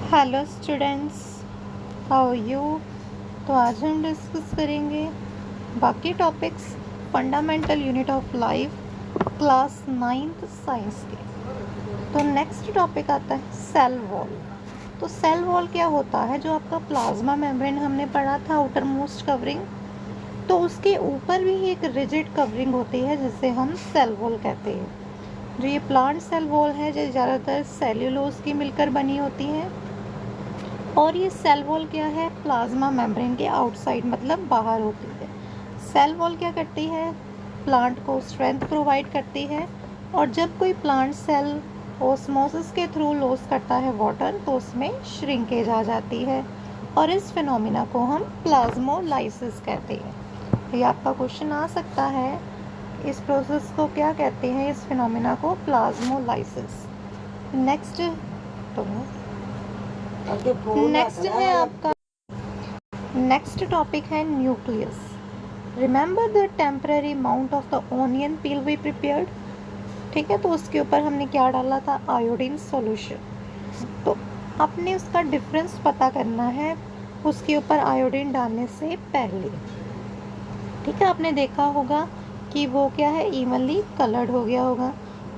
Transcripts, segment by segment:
Hello students, how you. तो आज हम डिस्कस करेंगे बाकी topics fundamental unit of life class 9th science के। तो नेक्स्ट टॉपिक आता है सेल वॉल। तो सेल वॉल क्या होता है? जो आपका प्लाज्मा मेम्ब्रेन हमने पढ़ा था, आउटर मोस्ट कवरिंग, तो उसके ऊपर भी एक रिजिड कवरिंग होती है जिसे हम सेल वॉल कहते हैं। जो ये प्लांट सेल वॉल है जो ज़्यादातर सेल्यूलोज की मिलकर बनी होती है, और ये सेल वॉल क्या है? प्लाज्मा मेम्ब्रेन के आउटसाइड मतलब बाहर होती है। सेल वॉल क्या करती है? प्लांट को स्ट्रेंथ प्रोवाइड करती है, और जब कोई प्लांट सेल ओस्मोसिस के थ्रू लॉस करता है वाटर, तो उसमें श्रिंकेज आ जाती है, और इस फिनोमिना को हम प्लाज्मोलाइसिस कहते हैं। ये आपका क्वेश्चन आ सकता है, इस प्रोसेस को क्या कहते हैं? इस फिनोमिना को प्लाज्मोलाइसिस। नेक्स्ट है आपका नेक्स्ट टॉपिक है nucleus. Remember the temporary mount of the onion peel we prepared. ठीक है, तो उसके ऊपर हमने क्या डाला था? Iodine solution. तो आपने उसका डिफरेंस पता करना है उसके ऊपर आयोडीन डालने से पहले। ठीक है, आपने देखा होगा कि वो क्या है, इवनली कलर्ड हो गया होगा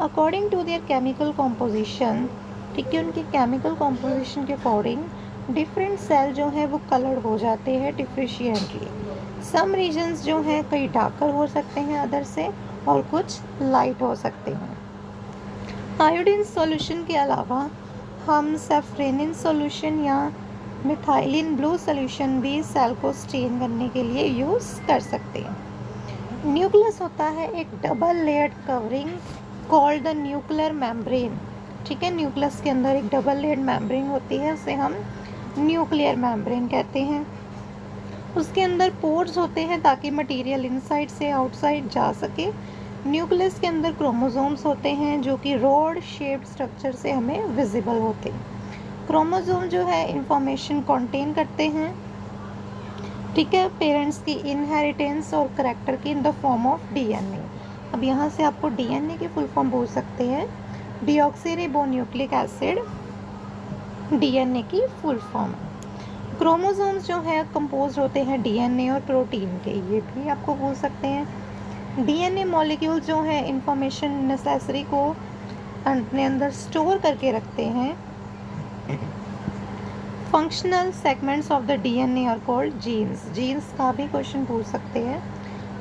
according to their chemical composition. ठीक है, उनकी केमिकल कॉम्पोजिशन के अकॉर्डिंग डिफरेंट सेल जो हैं वो कलर्ड हो जाते हैं डिफरेंशिएटली। सम रीजन्स जो हैं कई डार्कर हो सकते हैं अदर से, और कुछ लाइट हो सकते हैं। आयोडीन सॉल्यूशन के अलावा हम सेफ्रेनिन सॉल्यूशन या मिथाइलिन ब्लू सॉल्यूशन भी सेल को स्टेन करने के लिए यूज़ कर सकते हैं। न्यूक्लियस होता है एक double layered covering called the nuclear membrane. ठीक है, न्यूक्लियस के अंदर एक डबल लेयर्ड मेम्ब्रेन होती है, उसे हम न्यूक्लियर मेम्ब्रेन कहते हैं। उसके अंदर पोर्स होते हैं ताकि मटेरियल इनसाइड से आउटसाइड जा सके। न्यूक्लियस के अंदर क्रोमोसोम्स होते हैं जो कि रॉड शेप्ड स्ट्रक्चर से हमें विजिबल होते हैं। क्रोमोसोम जो है इंफॉर्मेशन कंटेन करते हैं, ठीक है, पेरेंट्स की इनहेरिटेंस और करेक्टर की in the form of DNA. अब यहाँ से आपको डीएनए की फुल फॉर्म बोल सकते हैं, डीऑक्सीरिबोन्यूक्लिक एसिड डीएनए की फुल फॉर्म। क्रोमोसोम्स जो है कंपोज होते हैं डीएनए और प्रोटीन के, ये भी आपको बोल सकते हैं। डीएनए मॉलिक्यूल जो है इंफॉर्मेशन नेसेसरी को अपने अंदर स्टोर करके रखते हैं। Functional segments of the DNA are called genes. Genes का भी क्वेश्चन पूछ सकते हैं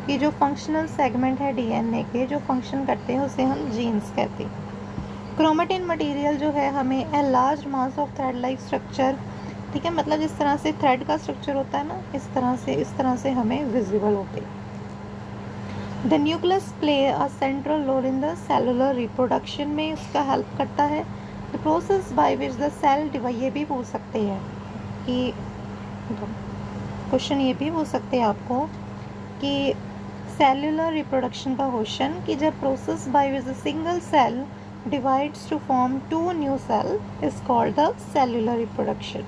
कि जो फंक्शनल सेगमेंट है डीएनए के जो फंक्शन करते हैं उसे हम जीन्स कहते हैं। क्रोमेटिन मटेरियल जो है हमें a large mass of thread like structure, ठीक है, मतलब जिस तरह से थ्रेड का स्ट्रक्चर होता है ना, इस तरह से हमें विजिबल होते हैं। The nucleus play a central role in the cellular reproduction में उसका हेल्प करता है। The process by which the cell divide, ये भी पूछ सकते हैं कि क्वेश्चन ये भी पूछ सकते हैं आपको कि सेलुलर रिप्रोडक्शन का क्वेश्चन कि जब process by which the single cell divides to form two new cells is called the cellular reproduction.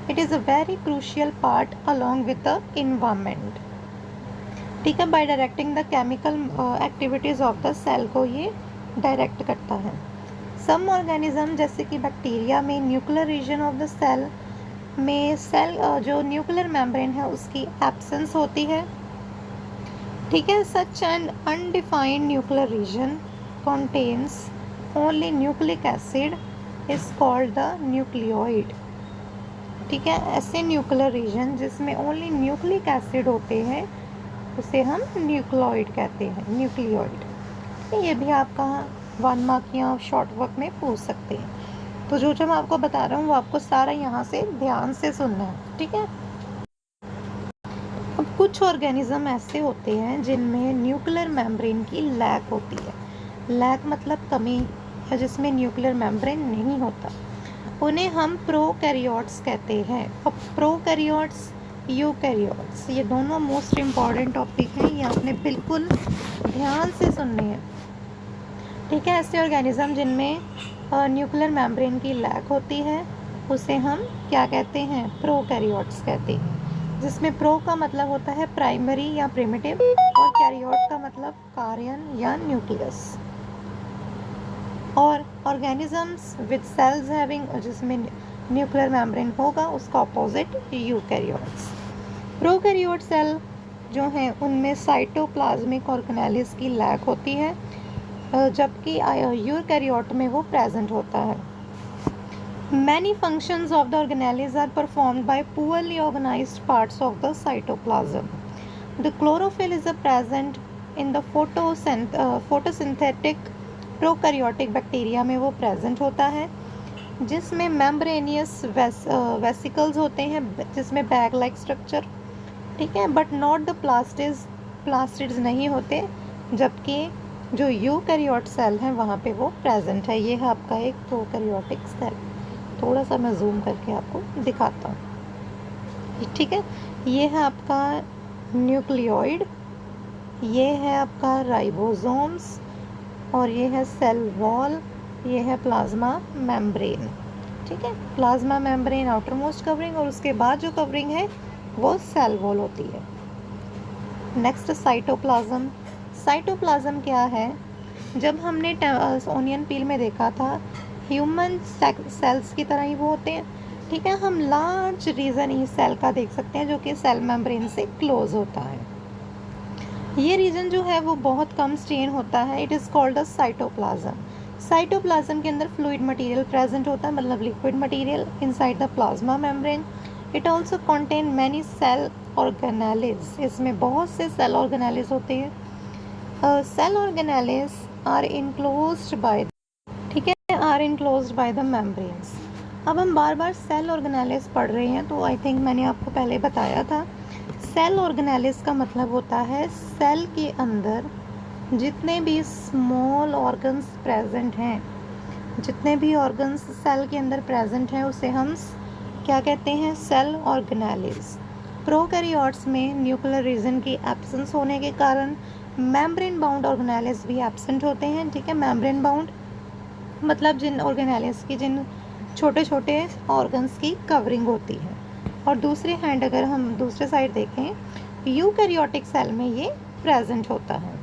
It is a very crucial part along with the environment. ठीक है, by directing the chemical activities of the cell को ये direct करता है। Some organism जैसे कि bacteria में nuclear region of the cell में सेल जो न्यूक्लियर मेम्ब्रेन है उसकी एब्सेंस होती है। ठीक है, such an undefined nuclear region contains only nucleic acid is called the nucleoid। ठीक है, ऐसे न्यूक्लियर रीजन जिसमें ओनली न्यूक्लिक एसिड होते हैं उसे हम न्यूक्लियोइड कहते हैं, न्यूक्लियोइड। ये भी आपका 1 मार्क या शॉर्ट वर्क में पूछ सकते हैं। तो जो मैं आपको बता रहा हूँ वो आपको सारा यहाँ से ध्यान से सुनना है, ठीक है। अब कुछ ऑर्गेनिज्म ऐसे होते हैं जिनमें न्यूक्लियर मेम्ब्रेन की लैक होती है। लैक मतलब कमी, या जिसमें न्यूक्लियर मेम्ब्रेन नहीं होता, उन्हें हम प्रोकैरियोट्स कहते हैं। अब प्रोकैरियोट्स, यूकैरियोट्स, ये दोनों मोस्ट इम्पॉर्टेंट टॉपिक हैं, ये आपने बिल्कुल ध्यान से सुनने हैं। ठीक है, ऐसे ऑर्गेनिज्म जिनमें न्यूक्लियर मेम्ब्रेन की लैक होती है उसे हम क्या कहते हैं? प्रोकैरियोट्स कहते हैं, जिसमें प्रो का मतलब होता है प्राइमरी या प्रिमिटिव, और कैरियोट का मतलब कार्यन या न्यूक्लियस। और ऑर्गेनिजम्स विद सेल्स हैविंग, जिसमें न्यूक्लियर मेम्ब्रेन होगा, उसका ऑपोजिट यूकैरियोट्स। प्रोकैरियोट सेल जो हैं उनमें साइटोप्लाज्मिक ऑर्गेनेलिस की लैक होती है, जबकि यूकैरियोट में वो प्रेजेंट होता है। Many functions of the organelles are performed by poorly organized parts of the cytoplasm. The chlorophyll is present in the photosynthetic prokaryotic bacteria में वो present होता है, जिसमें membranous vesicles होते हैं, जिसमें बैग लाइक स्ट्रक्चर, ठीक है, बट नॉट द प्लास्टिड्स नहीं होते, जबकि जो यूकैरियोट सेल हैं वहाँ पे वो प्रेजेंट है। ये है आपका एक प्रोकैरियोटिक सेल। थोड़ा सा मैं जूम करके आपको दिखाता हूँ, ठीक है। ये है आपका न्यूक्लियोइड, ये है आपका राइबोसोम्स, और ये है सेल वॉल, ये है प्लाज्मा मेम्ब्रेन, ठीक है। Plasma membrane outer most covering, और उसके बाद जो कवरिंग है वो सेल वॉल होती है। Next cytoplasm. साइटोप्लाज्म क्या है? जब हमने ओनियन पील में देखा था, ह्यूमन सेल्स की तरह ही वो होते हैं, ठीक है। हम लार्ज रीजन इस सेल का देख सकते हैं जो कि सेल मेम्ब्रेन से क्लोज होता है। ये रीजन जो है वो बहुत कम स्ट्रेन होता है, it is called a cytoplasm. Cytoplasm के अंदर फ्लूइड मटेरियल प्रेजेंट होता है, मतलब liquid material inside the plasma membrane. It also contain many cell organelles, इसमें बहुत से सेल ऑर्गेनेलिस होते हैं। Cell organelles are enclosed by, ठीक है, are enclosed by the membranes. अब हम बार बार सेल ऑर्गेनेलिस पढ़ रहे हैं, तो आई थिंक मैंने आपको पहले बताया था, सेल ऑर्गेनेलिस का मतलब होता है सेल के अंदर जितने भी स्मॉल ऑर्गन्स प्रेजेंट हैं, जितने भी ऑर्गन्स सेल के अंदर प्रेजेंट हैं उसे हम क्या कहते हैं? Cell organelles. प्रोकैरियोट्स में न्यूक्लियर रीजन की एब्सेंस होने के कारण मेम्ब्रेन बाउंड ऑर्गेनेलिस भी एब्सेंट होते हैं, ठीक है। मेम्ब्रेन बाउंड मतलब जिन ऑर्गेनेलिस की, जिन छोटे छोटे ऑर्गन्स की कवरिंग होती है। और दूसरे हैंड अगर हम दूसरे साइड देखें, यूकैरियोटिक सेल में ये प्रेजेंट होता है।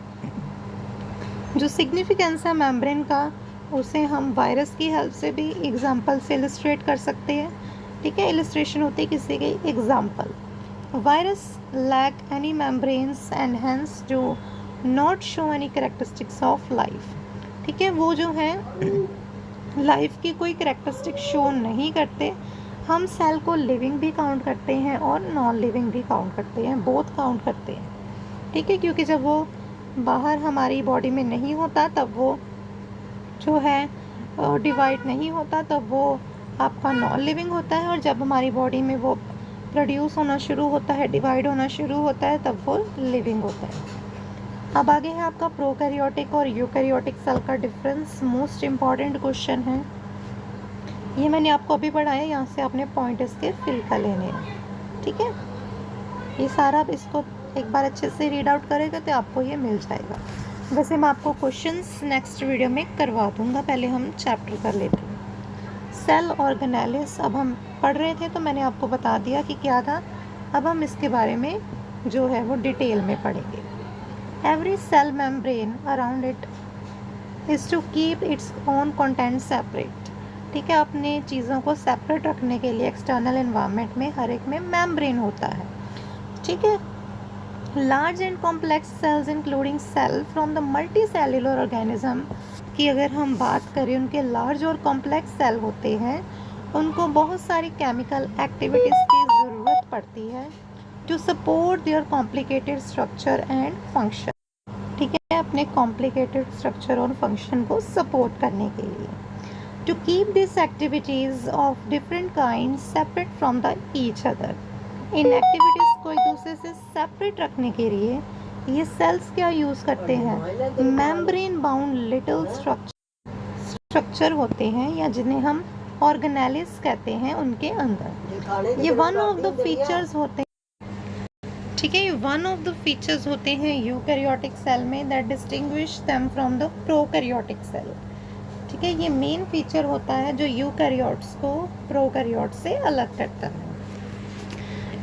जो सिग्निफिकेंस है मेम्ब्रेन का, उसे हम वायरस की हेल्प से भी एग्जाम्पल से इलस्ट्रेट कर सकते हैं, ठीक है। इलस्ट्रेशन होती है किसी की example. Virus lack any membranes and hence do not show any characteristics of life, ठीक है। वो जो है लाइफ की कोई कैरेक्टरिस्टिक शो नहीं करते। हम सेल को लिविंग भी काउंट करते हैं और नॉन लिविंग भी काउंट करते हैं, बोथ काउंट करते हैं, ठीक है। क्योंकि जब वो बाहर हमारी बॉडी में नहीं होता तब वो जो है डिवाइड नहीं होता, तब वो आपका नॉन लिविंग होता है, और जब हमारी बॉडी में वो प्रोड्यूस होना शुरू होता है, डिवाइड होना शुरू होता है, तब वो लिविंग होता है। अब आगे है आपका प्रोकैरियोटिक और यूकैरियोटिक सेल का डिफरेंस। मोस्ट इम्पॉर्टेंट क्वेश्चन है ये, मैंने आपको अभी पढ़ाया, यहाँ से आपने पॉइंट इसके फिल कर लेने हैं, ठीक है। ये सारा आप इसको एक बार अच्छे से रीड आउट करेगा तो आपको ये मिल जाएगा। वैसे मैं आपको क्वेश्चंस नेक्स्ट वीडियो में करवा दूँगा, पहले हम चैप्टर कर लेते हैं। सेल ऑर्गेनेलिस अब हम पढ़ रहे थे तो मैंने आपको बता दिया कि क्या था। अब हम इसके बारे में जो है वो डिटेल में पढ़ेंगे। Every cell membrane around it is to keep its own content separate, ठीक है। अपने चीज़ों को सेपरेट रखने के लिए एक्सटर्नल एनवायरनमेंट में हर एक में मेम्ब्रेन होता है, ठीक है। Large and complex cells including cell from the multi cellular organism की अगर हम बात करें, उनके लार्ज और कॉम्प्लेक्स सेल होते हैं, उनको बहुत सारी केमिकल एक्टिविटीज़ की ज़रूरत पड़ती है to support their complicated structure and function, ठीक है, अपने कॉम्प्लिकेटेड स्ट्रक्चर और फंक्शन को सपोर्ट करने के लिए। To keep this activities of different kind separate from the each other, इन एक्टिविटीज़ को एक दूसरे से सेपरेट रखने के लिए ये सेल्स क्या यूज़ करते हैं? मेम्ब्रेन बाउंड लिटिल स्ट्रक्चर होते हैं, या जिन्हें हम ऑर्गेनेलिस कहते हैं, उनके अंदर। ये वन ऑफ द फीचर्स होते हैं, ठीक है, ये वन ऑफ द फीचर्स होते हैं यूकैरियोटिक सेल में that distinguish them from the prokaryotic cell, ठीक है। ये मेन फीचर होता है जो यूकैरियोट्स को प्रोकैरियोट से अलग करता है।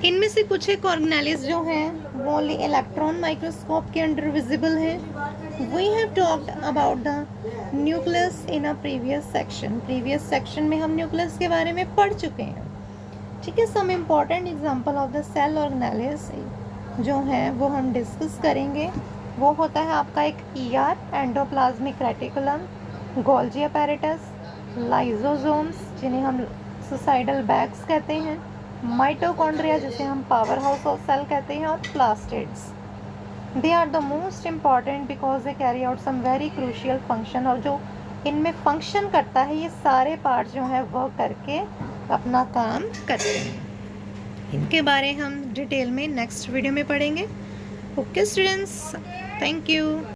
इनमें से कुछ एक ऑर्गेनेलिस जो हैं वो ओनली इलेक्ट्रॉन माइक्रोस्कोप के अंडर विजिबल है। We have talked about the nucleus in a previous section में हम न्यूक्लियस के बारे में पढ़ चुके हैं। ठीक है, some important example of the cell organelles जो हैं वो हम डिस्कस करेंगे। वो होता है आपका एक ER, endoplasmic reticulum, Golgi apparatus, lysosomes जिन्हें हम सुसाइडल बैग्स कहते हैं, माइटोकॉन्ड्रिया जिसे हम पावर हाउस ऑफ सेल कहते हैं, और plastids. They are the most important because they carry out some very crucial function. और जो इनमें फंक्शन करता है, ये सारे पार्ट जो है वर्क करके अपना काम करते हैं। इनके बारे हम डिटेल में नेक्स्ट वीडियो में पढ़ेंगे। Okay students, thank you.